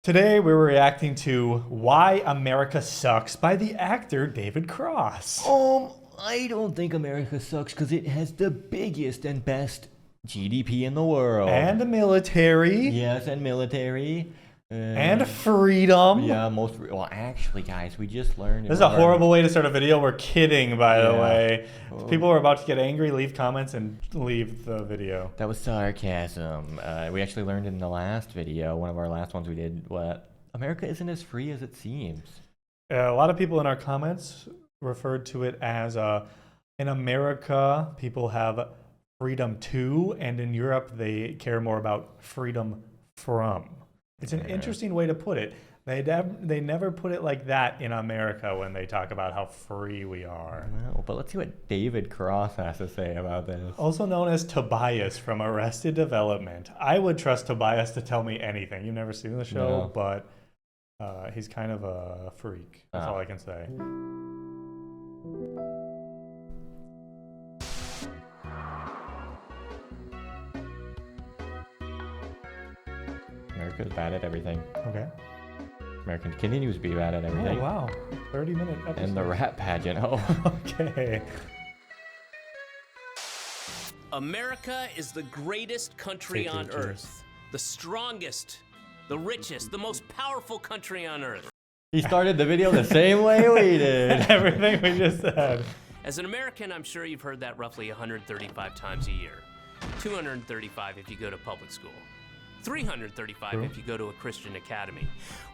Today we were reacting to Why America Sucks by the actor David Cross. I don't think America sucks because it has the biggest and best GDP in the world. And a military. Yes, and military. And freedom. Yeah, well, actually, guys, we just learned. This is a horrible way to start a video. We're kidding, by the way. Oh. If people are about to get angry, leave comments and leave the video. That was sarcasm. We actually learned in the last video, one of our last ones we did, what America isn't as free as it seems. A lot of people in our comments referred to it as in America, people have freedom to, and in Europe, they care more about freedom from. It's an interesting way to put it. They never put it like that in America when they talk about how free we are. No, but let's see what David Cross has to say about this. Also known as Tobias from Arrested Development. I would trust Tobias to tell me anything. You've never seen the show, but he's kind of a freak. That's all I can say. America's bad at everything. Okay. America continues to be bad at everything. Oh, wow. 30-minute episode. And the rat pageant. Oh. Okay. America is the greatest country on earth. The strongest, the richest, the most powerful country on earth. He started the video the same way we did. Everything we just said. As an American, I'm sure you've heard that roughly 135 times a year. 235 if you go to public school. 335 if you go to a Christian academy.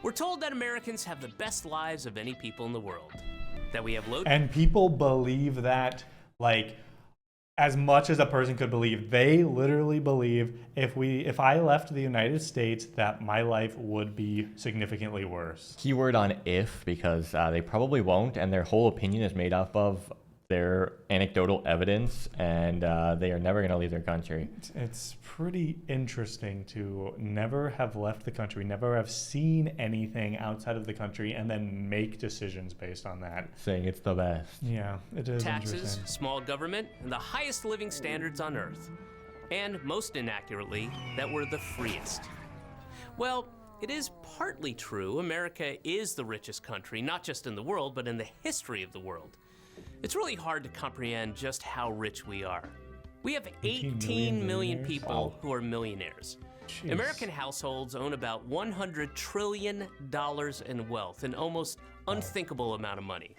We're told that Americans have the best lives of any people in the world. That we have low... And people believe that, like, as much as a person could believe. They literally believe if I left the United States, that my life would be significantly worse. Keyword on if, because they probably won't, and their whole opinion is made up of their anecdotal evidence, and they are never going to leave their country. It's pretty interesting to never have left the country, never have seen anything outside of the country, and then make decisions based on that. Saying it's the best. Yeah, it is taxes, interesting. small government, and the highest living standards on earth. And most inaccurately, that we're the freest. Well, it is partly true. America is the richest country, not just in the world, but in the history of the world. It's really hard to comprehend just how rich we are. We have 18 million people who are millionaires. Jeez. American households own about $100 trillion in wealth, an almost unthinkable amount of money.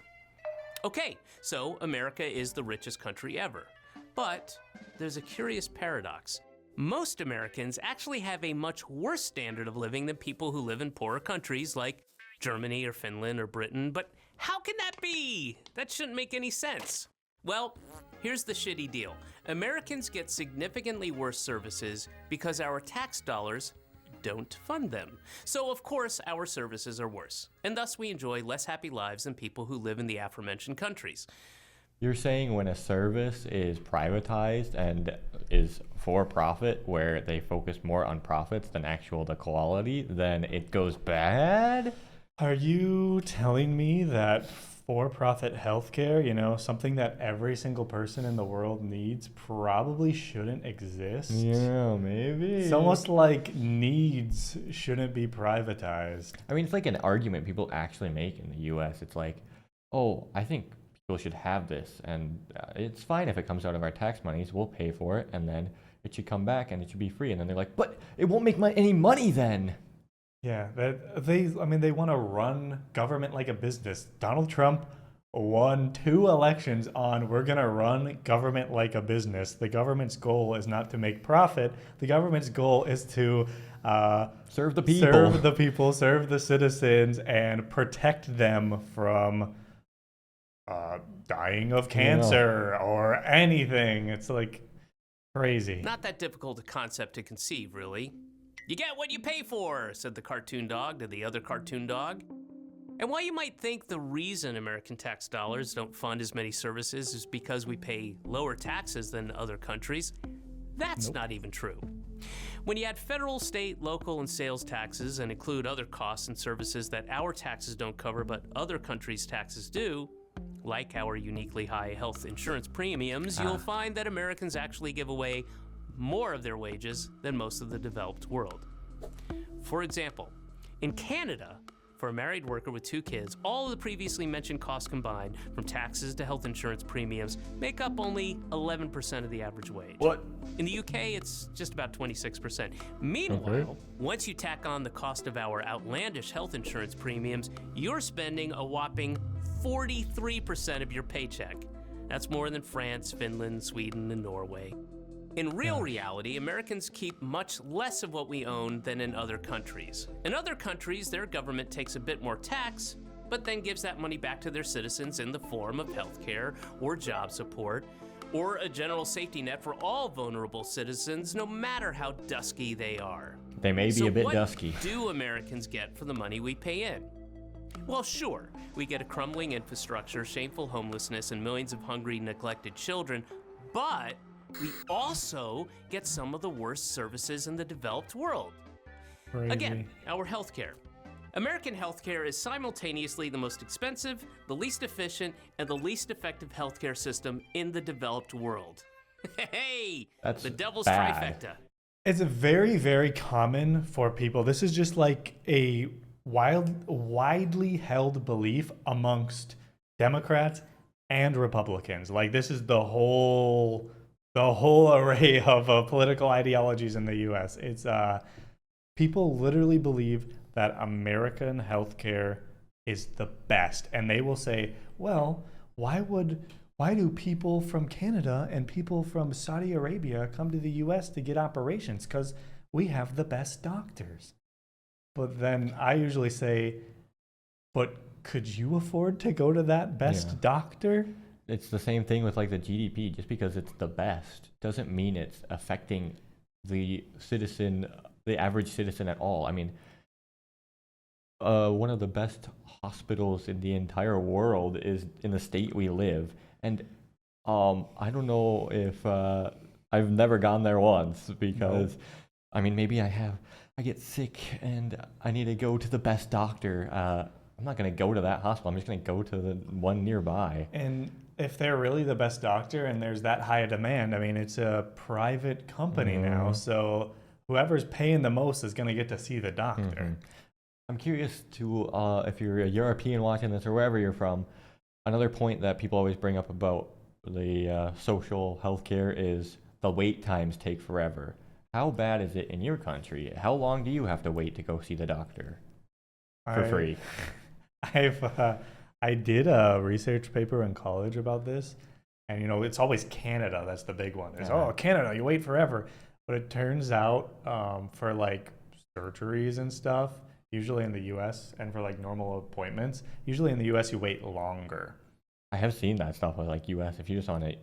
Okay, so America is the richest country ever. But there's a curious paradox. Most Americans actually have a much worse standard of living than people who live in poorer countries like Germany or Finland or Britain, but how can that be? That shouldn't make any sense. Well, here's the shitty deal. Americans get significantly worse services because our tax dollars don't fund them. So of course our services are worse, and thus we enjoy less happy lives than people who live in the aforementioned countries. You're saying when a service is privatized and is for profit, where they focus more on profits than the quality, then it goes bad? Are you telling me that for-profit healthcare, something that every single person in the world needs, probably shouldn't exist? Yeah, maybe. It's almost like needs shouldn't be privatized. I mean, it's like an argument people actually make in the US. It's like, oh, I think people should have this, and it's fine if it comes out of our tax monies. We'll pay for it, and then it should come back, and it should be free. And then they're like, but it won't make any money then. Yeah, they want to run government like a business. Donald Trump won 2 elections on we're going to run government like a business. The government's goal is not to make profit. The government's goal is to serve the people, serve the citizens, and protect them from dying of cancer or anything. It's like crazy. Not that difficult a concept to conceive, really. You get what you pay for, said the cartoon dog to the other cartoon dog. And while you might think the reason American tax dollars don't fund as many services is because we pay lower taxes than other countries, that's not even true. When you add federal, state, local, and sales taxes and include other costs and services that our taxes don't cover but other countries' taxes do, like our uniquely high health insurance premiums, you'll find that Americans actually give away more of their wages than most of the developed world. For example, In Canada, for a married worker with 2 kids, all of the previously mentioned costs combined, from taxes to health insurance premiums, make up only 11% of the average wage. What? In the UK, it's just about 26%. Meanwhile, once you tack on the cost of our outlandish health insurance premiums, you're spending a whopping 43% of your paycheck. That's more than France, Finland, Sweden, and Norway. In real reality, Americans keep much less of what we own than in other countries. In other countries, their government takes a bit more tax, but then gives that money back to their citizens in the form of healthcare or job support, or a general safety net for all vulnerable citizens, no matter how dusky they are. They may be a bit dusky. What do Americans get for the money we pay in? Well, sure, we get a crumbling infrastructure, shameful homelessness, and millions of hungry, neglected children, but we also get some of the worst services in the developed world. Crazy. Again, our healthcare. American healthcare is simultaneously the most expensive, the least efficient, and the least effective healthcare system in the developed world. Hey, That's the devil's bad. trifecta. It's very, very common for people. This is just like a widely held belief amongst Democrats and Republicans. Like, this is the whole array of political ideologies in the U.S. It's people literally believe that American healthcare is the best, and they will say, "Well, why do people from Canada and people from Saudi Arabia come to the U.S. to get operations? Because we have the best doctors." But then I usually say, "But could you afford to go to that best doctor?" It's the same thing with like the GDP. Just because it's the best doesn't mean it's affecting the average citizen at all. I mean, one of the best hospitals in the entire world is in the state we live, and I don't know if I've never gone there once because, I mean, maybe I get sick and I need to go to the best doctor. I'm not going to go to that hospital. I'm just going to go to the one nearby. And if they're really the best doctor and there's that high a demand, I mean, it's a private company now, so whoever's paying the most is going to get to see the doctor. I'm curious to, if you're a European watching this or wherever you're from, another point that people always bring up about the social healthcare is the wait times take forever. How bad is it in your country? How long do you have to wait to go see the doctor for free? I did a research paper in college about this, and you know, it's always Canada that's the big one. It's Canada, you wait forever. But it turns out for like surgeries and stuff, usually in the US, and for like normal appointments, usually in the US you wait longer. I have seen that stuff with like US. If you just want to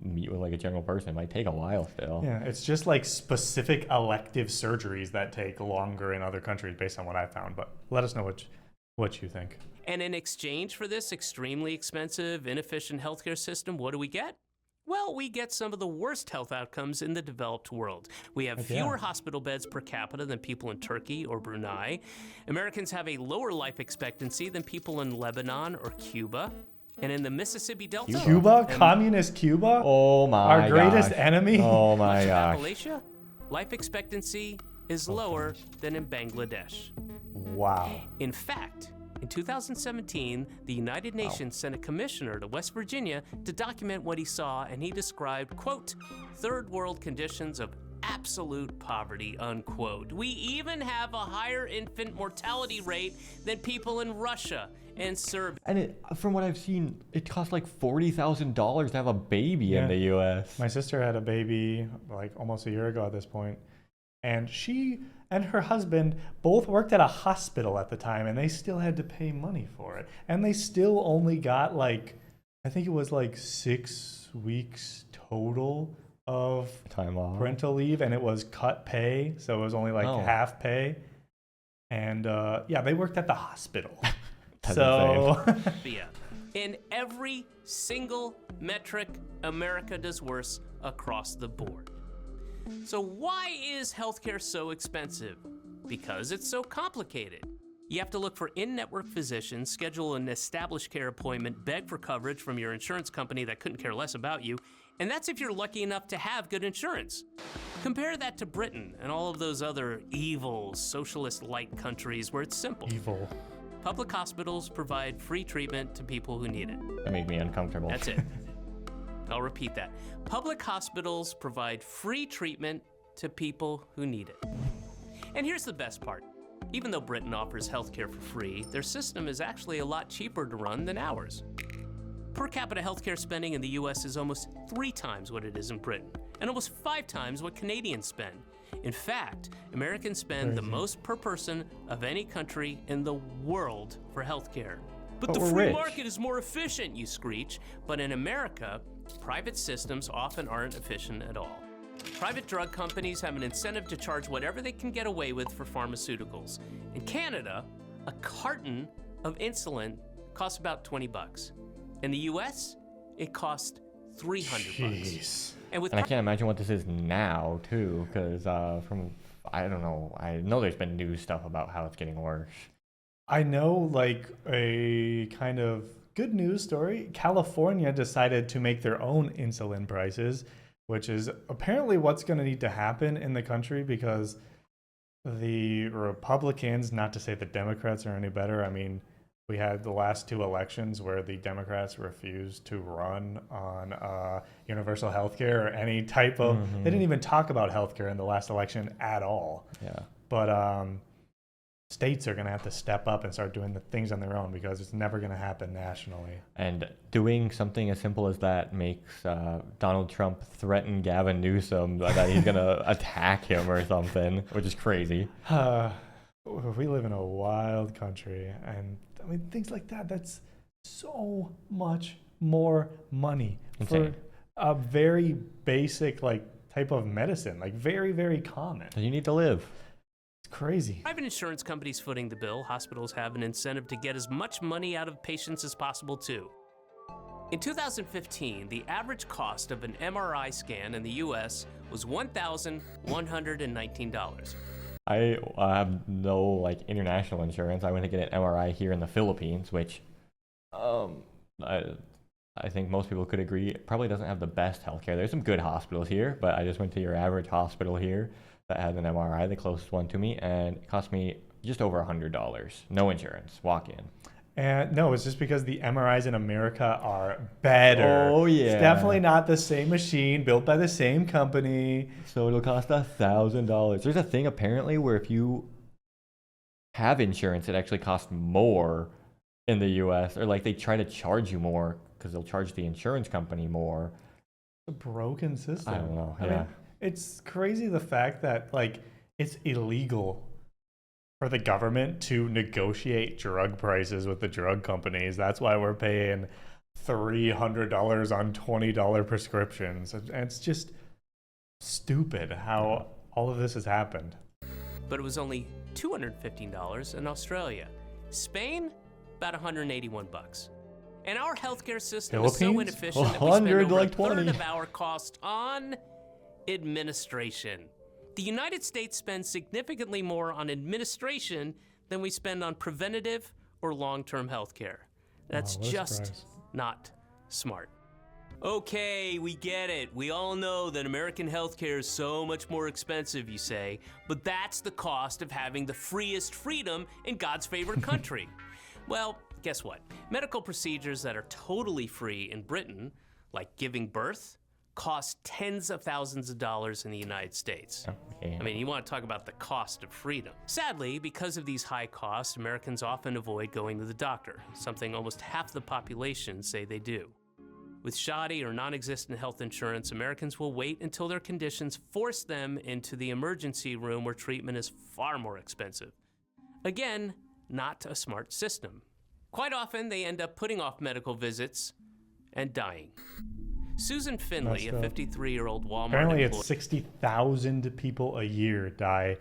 meet with like a general person, it might take a while still. Yeah, it's just like specific elective surgeries that take longer in other countries based on what I found. But let us know what you think. And in exchange for this extremely expensive, inefficient healthcare system, what do we get? Well, we get some of the worst health outcomes in the developed world. We have fewer hospital beds per capita than people in Turkey or Brunei. Americans have a lower life expectancy than people in Lebanon or Cuba. And in the Mississippi Delta... Cuba? Communist Cuba? Oh my Our greatest enemy? Oh my gosh. Appalachia, life expectancy is lower than in Bangladesh. Wow. In fact, in 2017, the United Nations sent a commissioner to West Virginia to document what he saw, and he described, quote, third world conditions of absolute poverty, unquote. We even have a higher infant mortality rate than people in Russia and Serbia. And from what I've seen, it costs like $40,000 to have a baby in the U.S. My sister had a baby like almost a year ago at this point, and she and her husband both worked at a hospital at the time, and they still had to pay money for it. And they still only got like, I think it was like 6 weeks total of time off parental leave, and it was cut pay, so it was only like half pay. And they worked at the hospital. So in every single metric, America does worse across the board. So why is healthcare so expensive? Because it's so complicated. You have to look for in-network physicians, schedule an established care appointment, beg for coverage from your insurance company that couldn't care less about you, and that's if you're lucky enough to have good insurance. Compare that to Britain and all of those other evil, socialist-like countries where it's simple. Evil. Public hospitals provide free treatment to people who need it. That made me uncomfortable. That's it. I'll repeat that. Public hospitals provide free treatment to people who need it. And here's the best part. Even though Britain offers healthcare for free, their system is actually a lot cheaper to run than ours. Per capita healthcare spending in the US is almost 3 times what it is in Britain, and almost 5 times what Canadians spend. In fact, Americans spend the most per person of any country in the world for healthcare. But the we're free rich. market is more efficient, you screech. But in America, private systems often aren't efficient at all. Private drug companies have an incentive to charge whatever they can get away with for pharmaceuticals. In Canada, a carton of insulin costs about 20 bucks. In the US, it costs 300 bucks. Jeez. And And I can't imagine what this is now, too, because I don't know, I know there's been news stuff about how it's getting worse. I know, like, a kind of good news story. California decided to make their own insulin prices, which is apparently what's going to need to happen in the country because the Republicans, not to say the Democrats are any better, I mean, we had the last 2 elections where the Democrats refused to run on universal health care or any type of... They didn't even talk about healthcare in the last election at all. Yeah. But states are going to have to step up and start doing the things on their own because it's never going to happen nationally. And doing something as simple as that makes Donald Trump threaten Gavin Newsom that he's going to attack him or something, which is crazy. We live in a wild country, and I mean, things like that, that's so much more money Insane. for a very basic, like, type of medicine, like very, very common. You need to live. It's crazy. private insurance companies footing the bill, hospitals have an incentive to get as much money out of patients as possible, too. In 2015, the average cost of an MRI scan in the US was $1,119. I have no like international insurance. I went to get an MRI here in the Philippines, which I think most people could agree it probably doesn't have the best healthcare. There's some good hospitals here, but I just went to your average hospital here that had an MRI, the closest one to me, and it cost me just over $100. No insurance. Walk in. And no, it's just because the MRIs in America are better. Oh, yeah. It's definitely not the same machine built by the same company. So it'll cost $1,000. There's a thing apparently where if you have insurance, it actually costs more in the US, or like they try to charge you more because they'll charge the insurance company more. It's a broken system. I don't know. I Yeah. mean, it's crazy the fact that, like, it's illegal for the government to negotiate drug prices with the drug companies. That's why we're paying $300 on $20 prescriptions. And it's just stupid how all of this has happened. But it was only $215 in Australia. Spain, about $181. And our healthcare system is so Philippines? inefficient that we spend 100, over like a third 20. of our cost on administration. The United States spends significantly more on administration than we spend on preventative or long-term health care. That's Those just prices. not smart. Okay, we get it. We all know that American healthcare is so much more expensive, you say, but that's the cost of having the freest freedom in God's favorite country. Well, guess what? Medical procedures that are totally free in Britain, like giving birth, cost tens of thousands of dollars in the United States. Okay. I mean, you want to talk about the cost of freedom. Sadly, because of these high costs, Americans often avoid going to the doctor, something almost half the population say they do. With shoddy or non-existent health insurance, Americans will wait until their conditions force them into the emergency room where treatment is far more expensive. Again, not a smart system. Quite often, they end up putting off medical visits and dying. Susan Finley, a Messed up. 53-year-old Walmart Apparently, employee, it's 60,000 people a year die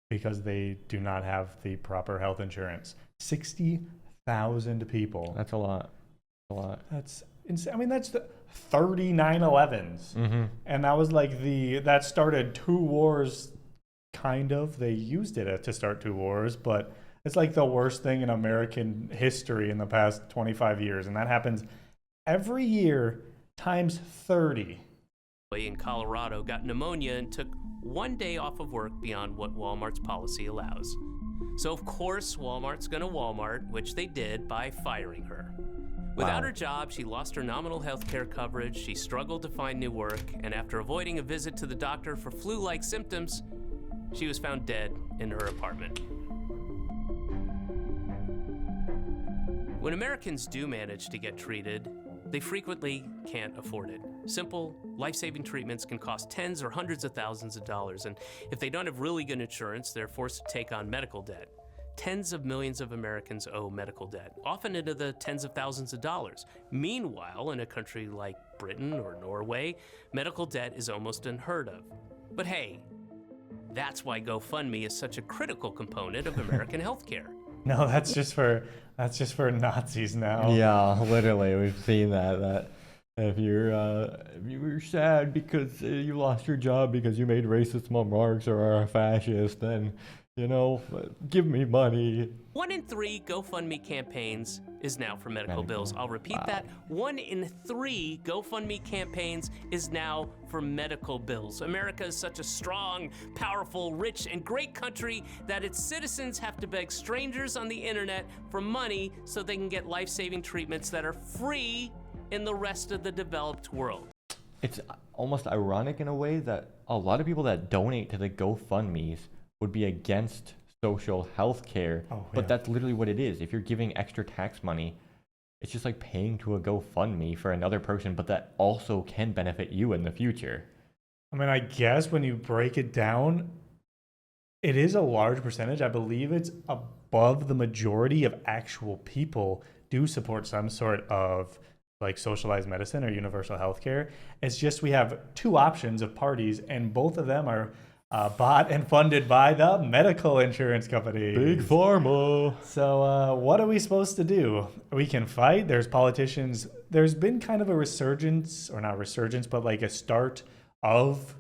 because they do not have the proper health insurance. 60,000 people. That's a lot. A lot. That's insane. I mean, that's the 39/11s. Mm-hmm. And that was like that started 2 wars, kind of. They used it to start 2 wars, but it's like the worst thing in American history in the past 25 years. And that happens every year times 30. in Colorado got pneumonia and took 1 day off of work beyond what Walmart's policy allows. So of course, Walmart's gonna Walmart, which they did by firing her. Without her job, she lost her nominal health care coverage, she struggled to find new work, and after avoiding a visit to the doctor for flu-like symptoms, she was found dead in her apartment. When Americans do manage to get treated, they frequently can't afford it. Simple, life-saving treatments can cost tens or hundreds of thousands of dollars, and if they don't have really good insurance, they're forced to take on medical debt. Tens of millions of Americans owe medical debt, often into the tens of thousands of dollars. Meanwhile, in a country like Britain or Norway, medical debt is almost unheard of. But hey, that's why GoFundMe is such a critical component of American healthcare. No, that's just for Nazis now. Yeah, literally, we've seen that if you're sad because you lost your job because you made racist remarks or are a fascist, then give me money. 1 in 3 GoFundMe campaigns is now for medical bills. I'll repeat that. 1 in 3 GoFundMe campaigns is now for medical bills. America is such a strong, powerful, rich, and great country that its citizens have to beg strangers on the internet for money so they can get life-saving treatments that are free in the rest of the developed world. It's almost ironic in a way that a lot of people that donate to the GoFundMes would be against social health care, but that's literally what it is. If you're giving extra tax money, it's just like paying to a GoFundMe for another person, but that also can benefit you in the future. I mean, I guess when you break it down, it is a large percentage. I believe it's above the majority of actual people do support some sort of like socialized medicine or universal health care. It's just we have two options of parties, and both of them are bought and funded by the medical insurance company. Big Pharma. So what are we supposed to do? We can fight. There's politicians. There's been kind of a resurgence, or not resurgence, but like a start of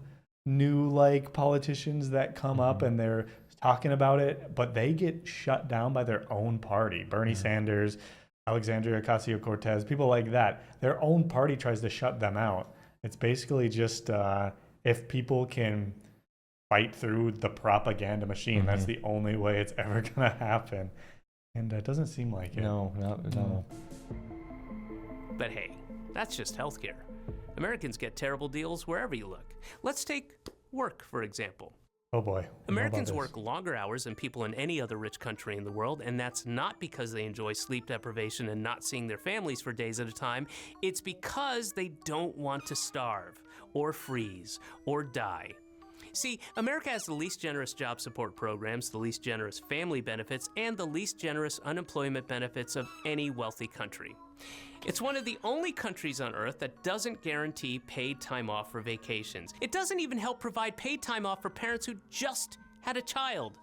new like politicians that come up and they're talking about it, but they get shut down by their own party. Bernie Sanders, Alexandria Ocasio-Cortez, people like that. Their own party tries to shut them out. It's basically just if people can fight through the propaganda machine. That's the only way it's ever gonna happen, and it doesn't seem like it. No. But hey, that's just healthcare. Americans get terrible deals wherever you look. Let's take work, for example. Oh boy. Americans work longer hours than people in any other rich country in the world, and that's not because they enjoy sleep deprivation and not seeing their families for days at a time. It's because they don't want to starve, or freeze, or die. See, America has the least generous job support programs, the least generous family benefits, and the least generous unemployment benefits of any wealthy country. It's one of the only countries on Earth that doesn't guarantee paid time off for vacations. It doesn't even help provide paid time off for parents who just had a child.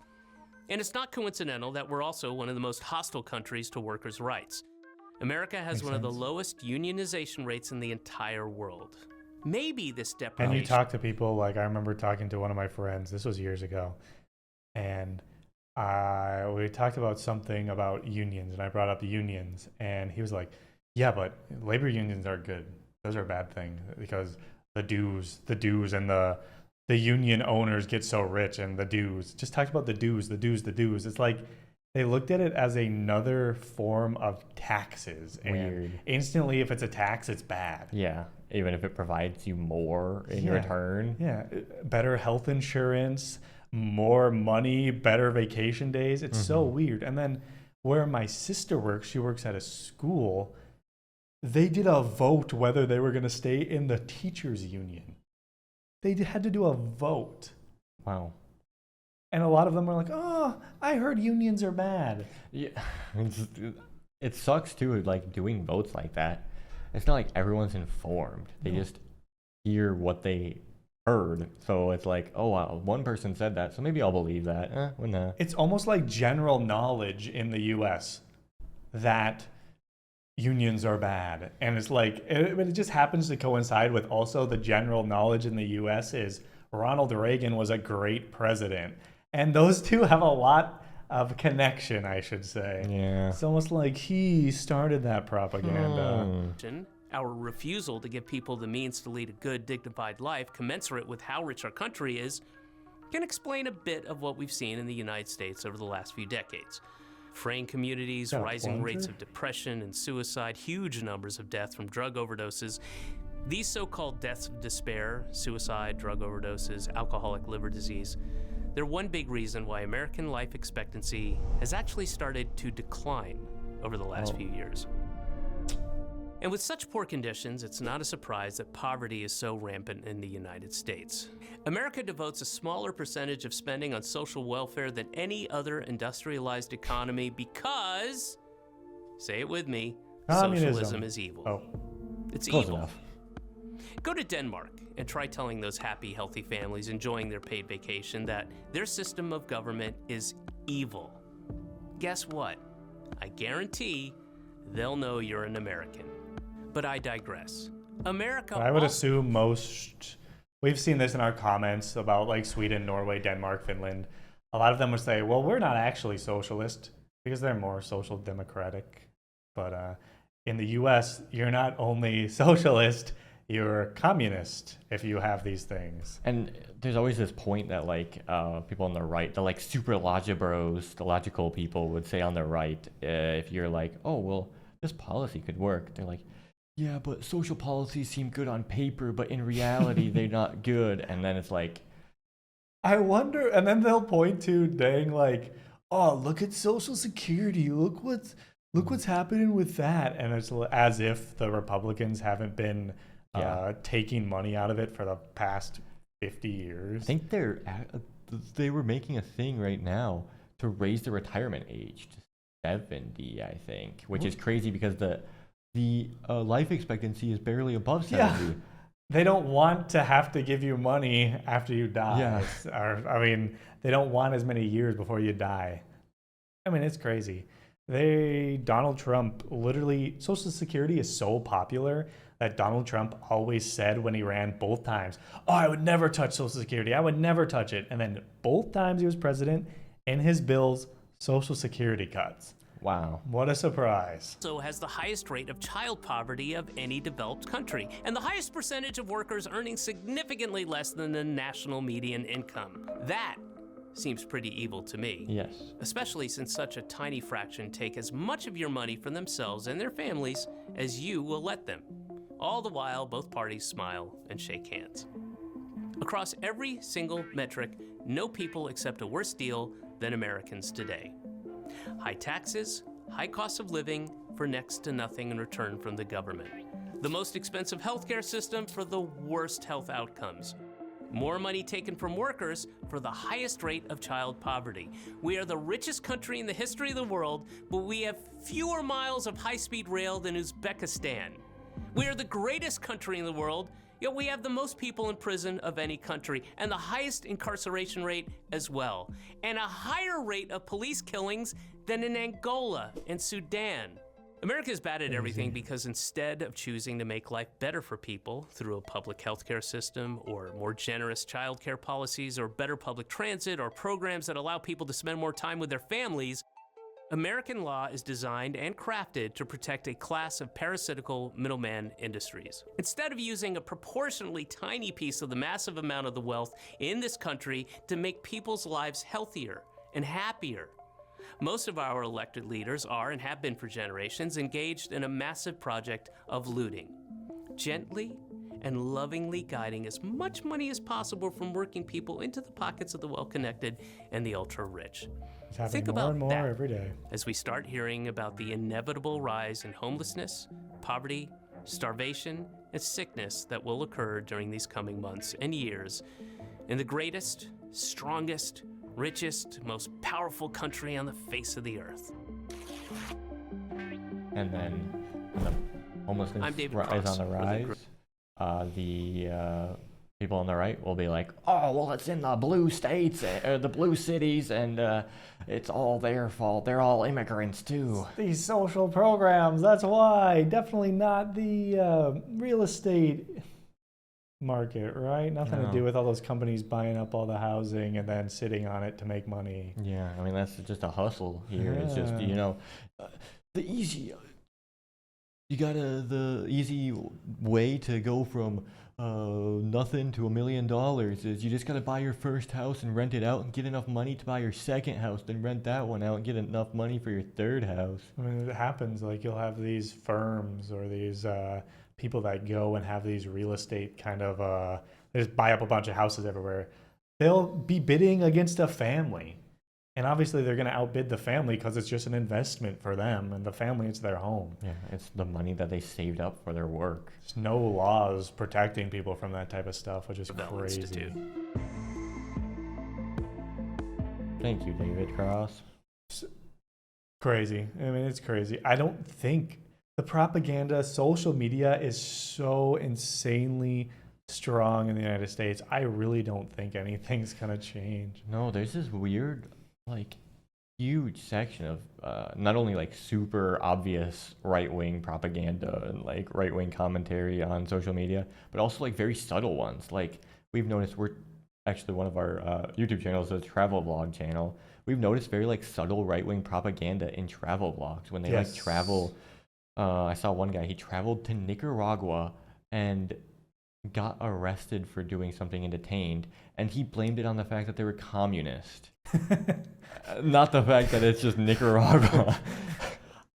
And it's not coincidental that we're also one of the most hostile countries to workers' rights. America has one of the lowest unionization rates in the entire world. Maybe this deprivation... And you talk to people, like I remember talking to one of my friends, this was years ago, and we talked about something about unions, and I brought up unions, and he was like, yeah, but labor unions are good. Those are a bad thing because the dues and the union owners get so rich, and the dues. Just talked about the dues. It's like they looked at it as another form of taxes. Weird. And instantly, if it's a tax, it's bad. Yeah, even if it provides you more in return. Yeah, better health insurance, more money, better vacation days. It's so weird. And then where my sister works, she works at a school, they did a vote whether they were going to stay in the teachers union. They had to do a vote. Wow. And a lot of them were like, oh, I heard unions are bad. Yeah, it sucks too, like doing votes like that. It's not like everyone's informed. They just hear what they heard. So it's like, oh, wow, one person said that, so maybe I'll believe that. Well, nah. It's almost like general knowledge in the U.S. that unions are bad. And it's like, it just happens to coincide with also the general knowledge in the U.S. is Ronald Reagan was a great president. And those two have a lot of connection, I should say. Yeah. It's almost like he started that propaganda. Our refusal to give people the means to lead a good, dignified life commensurate with how rich our country is can explain a bit of what we've seen in the United States over the last few decades. Fraying communities, Got a rising rates pointer? of depression and suicide, huge numbers of deaths from drug overdoses. These so-called deaths of despair, suicide, drug overdoses, alcoholic liver disease, they're one big reason why American life expectancy has actually started to decline over the last few years. And with such poor conditions, it's not a surprise that poverty is so rampant in the United States. America devotes a smaller percentage of spending on social welfare than any other industrialized economy because, say it with me, Communism. socialism is evil. Oh, It's Close evil. enough. Go to Denmark and try telling those happy, healthy families enjoying their paid vacation that their system of government is evil. Guess what? I guarantee they'll know you're an American. But I digress. America I would also- assume most. We've seen this in our comments about like Sweden, Norway, Denmark, Finland. A lot of them would say, "Well, we're not actually socialist because they're more social democratic." But in the U.S., you're not only socialist, you're communist if you have these things. And there's always this point that like people on the right, the like super logibros, the logical people would say on the right, if you're like, oh well, this policy could work, they're like, yeah, but social policies seem good on paper, but in reality they're not good. And then it's like, I wonder, and then they'll point to dang like, "Oh, look at Social Security. Look what's happening with that." And it's as if the Republicans haven't been taking money out of it for the past 50 years. I think they were making a thing right now to raise the retirement age to 70, I think, which is crazy because the life expectancy is barely above 70. Yeah. They don't want to have to give you money after you die. Yeah. Or, I mean, they don't want as many years before you die. I mean, it's crazy. Donald Trump, literally, Social Security is so popular that Donald Trump always said when he ran both times, "Oh, I would never touch Social Security. I would never touch it." And then both times he was president, in his bills, Social Security cuts. Wow. What a surprise. also has the highest rate of child poverty of any developed country, and the highest percentage of workers earning significantly less than the national median income. That seems pretty evil to me. Yes. Especially since such a tiny fraction take as much of your money for themselves and their families as you will let them. All the while, both parties smile and shake hands. Across every single metric, no people accept a worse deal than Americans today. High taxes, high cost of living for next to nothing in return from the government. The most expensive healthcare system for the worst health outcomes. More money taken from workers for the highest rate of child poverty. We are the richest country in the history of the world, but we have fewer miles of high-speed rail than Uzbekistan. We are the greatest country in the world, yet we have the most people in prison of any country, and the highest incarceration rate as well, and a higher rate of police killings than in Angola and Sudan. America is bad at everything because instead of choosing to make life better for people through a public healthcare system or more generous childcare policies or better public transit or programs that allow people to spend more time with their families, American law is designed and crafted to protect a class of parasitical middleman industries. Instead of using a proportionally tiny piece of the massive amount of the wealth in this country to make people's lives healthier and happier, most of our elected leaders are, and have been for generations, engaged in a massive project of looting, gently and lovingly guiding as much money as possible from working people into the pockets of the well-connected and the ultra-rich. It's happening Think more about and more that every day. as we start hearing about the inevitable rise in homelessness, poverty, starvation, and sickness that will occur during these coming months and years in the greatest, strongest, richest, most powerful country on the face of the earth. And then when the homelessness I'm David is Cross on the for the rise, the people on the right will be like, oh, well, it's in the blue states, or the blue cities, and it's all their fault. They're all immigrants, too. These social programs, that's why. Definitely not the real estate market, right? Nothing to No. do with all those companies buying up all the housing and then sitting on it to make money. Yeah, I mean, that's just a hustle here. It's just, Yeah. The easy... the easy way to go from nothing to $1 million is you just gotta buy your first house and rent it out and get enough money to buy your second house, then rent that one out and get enough money for your third house. I mean, it happens. Like you'll have these firms or these people that go and have these real estate kind of they just buy up a bunch of houses everywhere. They'll be bidding against a family, and obviously they're going to outbid the family because it's just an investment for them, and the family, it's their home. Yeah, it's the money that they saved up for their work. There's no laws protecting people from that type of stuff, which is Bell crazy. Institute. Thank you, David Cross. Crazy. I mean, it's crazy. I don't think the propaganda, social media is so insanely strong in the United States. I really don't think anything's gonna change. No, there's this weird, like, huge section of not only like super obvious right-wing propaganda and like right-wing commentary on social media, but also like very subtle ones. Like we've noticed, we're actually one of our YouTube channels is a travel vlog channel. We've noticed very like subtle right-wing propaganda in travel vlogs when they Yes. like travel. I saw one guy, he traveled to Nicaragua and got arrested for doing something and detained, and he blamed it on the fact that they were communist. Not the fact that it's just Nicaragua.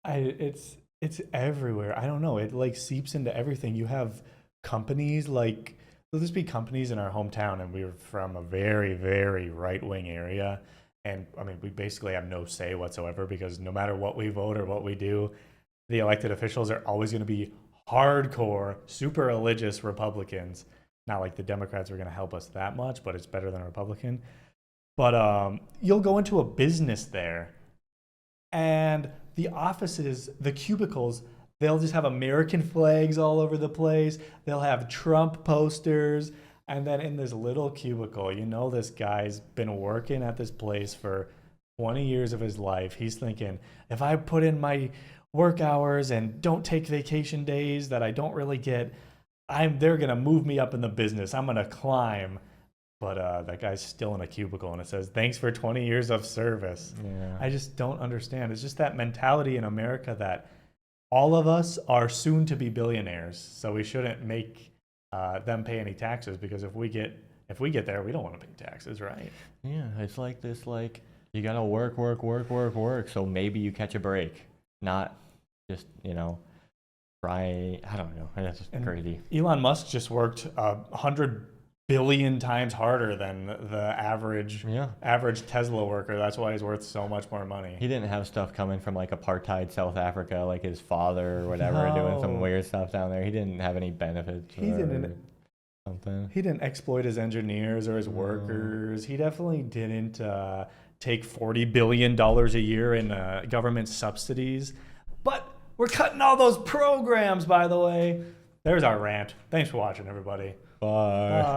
It's everywhere. I don't know. It like seeps into everything. You have companies like, there'll just be companies in our hometown, and we're from a very, very right-wing area. And I mean, we basically have no say whatsoever because no matter what we vote or what we do, the elected officials are always going to be hardcore, super religious Republicans. Not like the Democrats are going to help us that much, but it's better than a Republican. But you'll go into a business there, and the offices, the cubicles, they'll just have American flags all over the place. They'll have Trump posters. And then in this little cubicle, you know, this guy's been working at this place for 20 years of his life. He's thinking, if I put in my work hours and don't take vacation days that I don't really get, they're going to move me up in the business. I'm going to climb. But that guy's still in a cubicle, and it says, thanks for 20 years of service. Yeah. I just don't understand. It's just that mentality in America that all of us are soon to be billionaires, so we shouldn't make them pay any taxes, because if we get there, we don't want to pay taxes, right? Yeah, it's like this, like, you gotta work, so maybe you catch a break. Not just, try, I don't know, that's just crazy. Elon Musk just worked 100 billion times harder than the average Tesla worker. That's why he's worth so much more money. He didn't have stuff coming from like apartheid South Africa, like his father or whatever, doing some weird stuff down there. He didn't have any benefits something. He didn't exploit his engineers or his workers. He definitely didn't take $40 billion a year in government subsidies. But we're cutting all those programs, by the way. There's our rant. Thanks for watching, everybody. Bye. Bye.